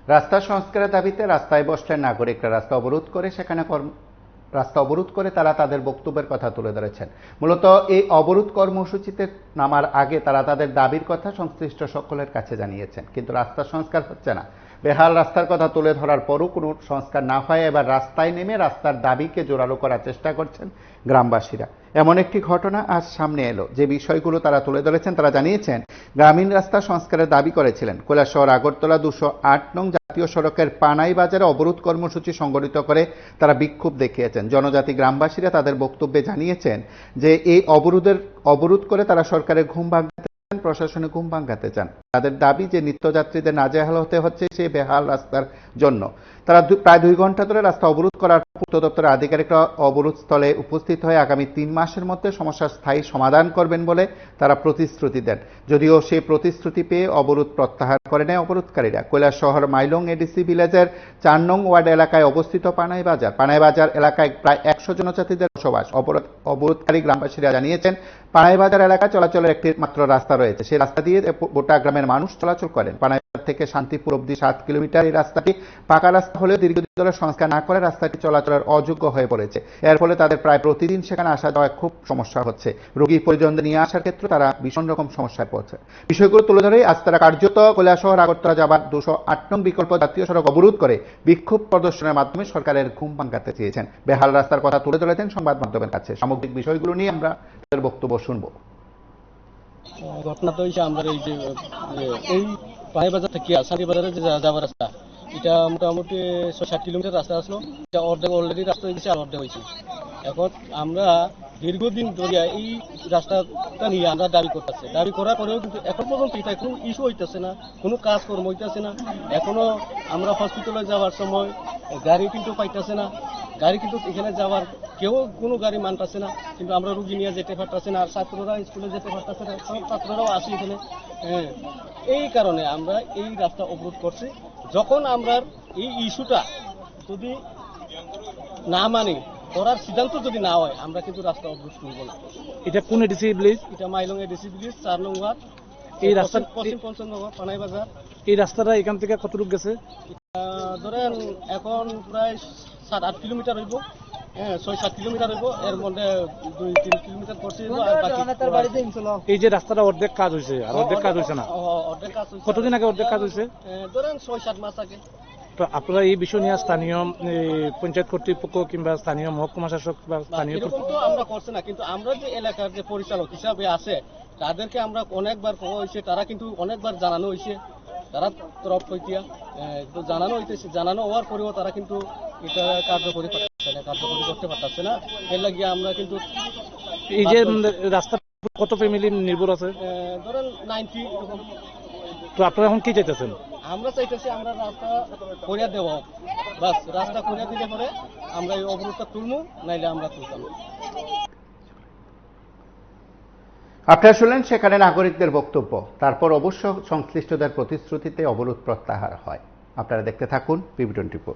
রাস্তা সংস্কারের দাবিতে রাস্তায় বসলেন নাগরিকরা। রাস্তা অবরোধ করে তারা তাদের বক্তব্যের কথা তুলে ধরেছেন। মূলত এই অবরোধ কর্মসূচিতে নামার আগে তারা তাদের দাবির কথা সংশ্লিষ্ট সকলের কাছে জানিয়েছেন, কিন্তু রাস্তা সংস্কার হচ্ছে না। বেহাল রাস্তার কথা তুলে ধরার পরও কোনো সংস্কার না হয় এবার রাস্তায় নেমে রাস্তার দাবিকে জোরালো করার চেষ্টা করছেন গ্রামবাসীরা। এমন একটি ঘটনা আজ সামনে এলো। যে বিষয়গুলো তারা তুলে ধরেছেন, তারা জানিয়েছেন গ্রামীণ রাস্তা সংস্কারের দাবি করেছিলেন। কৈলাসহর আগরতলা 208 নং জাতীয় সড়কের পানাই বাজারে অবরোধ কর্মসূচি সংগঠিত করে তারা বিক্ষোভ দেখিয়েছেন। জনজাতি গ্রামবাসীরা তাদের বক্তব্যে জানিয়েছেন যে এই অবরোধ করে তারা সরকারের ঘুম ভাঙাতে চান, প্রশাসনে ঘুম ভাঙাতে চান। তাদের দাবি যে নিত্যযাত্রীদের নাজেহাল হতে হচ্ছে সেই বেহাল রাস্তার জন্য। তারা প্রায় 2 ঘন্টা ধরে রাস্তা অবরোধ করার পূর্ত দপ্তরের আধিকারিকরা অবরোধ স্থলে উপস্থিত হয়ে আগামী 3 মাসের মধ্যে সমস্যার স্থায়ী সমাধান করবেন বলে তারা প্রতিশ্রুতি দেন। যদিও সেই প্রতিশ্রুতি পেয়ে অবরোধ প্রত্যাহার করে নেয় অবরোধকারীরা। কৈলাসহর মাইলং এডিসি ভিলেজের 4 নং ওয়ার্ড এলাকায় অবস্থিত পানাই বাজার এলাকায় প্রায় 100 জনজাতিদের বসবাস। অবরোধকারী গ্রামবাসীরা জানিয়েছেন পানাই বাজার এলাকায় চলাচলের একটি মাত্র রাস্তা রয়েছে। সেই রাস্তা দিয়ে গোটা গ্রামের মানুষ চলাচল করেন। পানাই থেকে শান্তিপুর অবধি 7 কিলোমিটার এই রাস্তাটি পাকা রাস্তা হলেও দীর্ঘদিন ধরে সংস্কার না করে রাস্তাটি চলাচলের অযোগ্য হয়ে পড়েছে। এর ফলে তাদের প্রায় প্রতিদিন সেখানে আসা যাওয়া খুব সমস্যা হচ্ছে। রোগী পরিজনদের নিয়ে আসার ক্ষেত্রে তারা ভীষণ রকম সমস্যায় পড়ছে। বিষয়গুলো তুলে ধরে আজ তারা কার্যত কৈলাসহর আগরতলা যাবার 208 নং বিকল্প জাতীয় সড়ক অবরোধ করে বিক্ষোভ প্রদর্শনের মাধ্যমে সরকারের ঘুম ভাঙাতে চেয়েছেন। বেহাল রাস্তার কথা তুলে ধরেছেন সংবাদ মাধ্যমের কাছে। সামগ্রিক বিষয়গুলো নিয়ে আমরা তাদের বক্তব্য শুনবো। ঘটনা তো হয়েছে আমরা এই পানাই বাজার থেকে শান্তি বাজারে যে যাওয়ার রাস্তা, এটা মোটামুটি 6-7 কিলোমিটার রাস্তা আসলো। এটা অর্ধেক অলরেডি রাস্তা হয়ে গেছে আর অর্ধেক হয়েছে। এখন আমরা দীর্ঘদিন ধরে এই রাস্তাটা নিয়ে আমরা দাবি করতেছি। দাবি করার পরেও কিন্তু এখন পর্যন্ত এটা কোনো ইস্যু হইতেছে না, কোনো কাজকর্ম হইতেছে না। এখনো আমরা হসপিটালে যাওয়ার সময় গাড়ি কিন্তু পাইতেছে না। গাড়ি কিন্তু এখানে যাওয়ার কেউ কোনো গাড়ি মানতেছে না, কিন্তু আমরা রুগী নিয়ে যেতে পারতেছে না। আর ছাত্ররা স্কুলে যেতে পারতেছে না, সব ছাত্ররাও আসি এখানে। এই কারণে আমরা এই রাস্তা অবরোধ করছি। যখন আমরা এই ইস্যুটা যদি না মানি, করার সিদ্ধান্ত যদি না হয়, আমরা কিন্তু রাস্তা অবরোধ করব না। এটা কোন এডিসি ভিলেজ? এটা মাইলং এডিসি ভিলেজ 4 নং ওয়ার্ড। এই রাস্তা পশ্চিম পঞ্চমনগর পানাই বাজার। এই রাস্তাটা এখান থেকে কতটুকু গেছে? ধরেন এখন প্রায় 7-8 কিলোমিটার হইব। 6-7 কিলোমিটার হইব। এর মধ্যে 2-3 কিলোমিটার পড়ছে। এই যে রাস্তাটা অর্ধেক কাজ হয়েছে আর অর্ধেক কাজ হয়েছে না? অর্ধেক কাজ হয়েছে। কতদিন আগে অর্ধেক কাজ হয়েছে? ধরেন 6-7 মাস আগে। তো আপনারা এই বিষয় নিয়ে স্থানীয় পঞ্চায়েত কর্তৃপক্ষ কিংবা স্থানীয় মহকুমা শাসক বা স্থানীয় এরকম তো আমরা করছি না, কিন্তু আমরা যে এলাকার যে পরিচালক হিসাবে আছে তাদেরকে আমরা অনেকবার কওয়া হয়েছে, তারা কিন্তু অনেকবার জানানো হয়েছে। তারা তরফ হইতিয়া তো জানানো হইতেছে, জানানো হওয়ার পরেও তারা কিন্তু এটা কার্যকরী করতে পারতেছে না। এর লাগিয়ে আমরা কিন্তু এই যে রাস্তা কত ফ্যামিলি নির্ভর আছে? ধরেন 90 এরকম। তো আপনারা এখন কি চাইতেছেন? আমরা চাইতেছি আমরা রাস্তা করিয়া দেওয়া হোক, বাস রাস্তা করিয়া দিলে পরে আমরা এই অবরোধটা তুলবো, নাইলে আমরা তুলতাম। আপনারা শুনলেন সেখানে নাগরিকদের বক্তব্য। তারপর অবশ্য সংশ্লিষ্টদের প্রতিশ্রুতিতে অবরোধ প্রত্যাহার হয়। আপনারা দেখতে থাকুন PB24।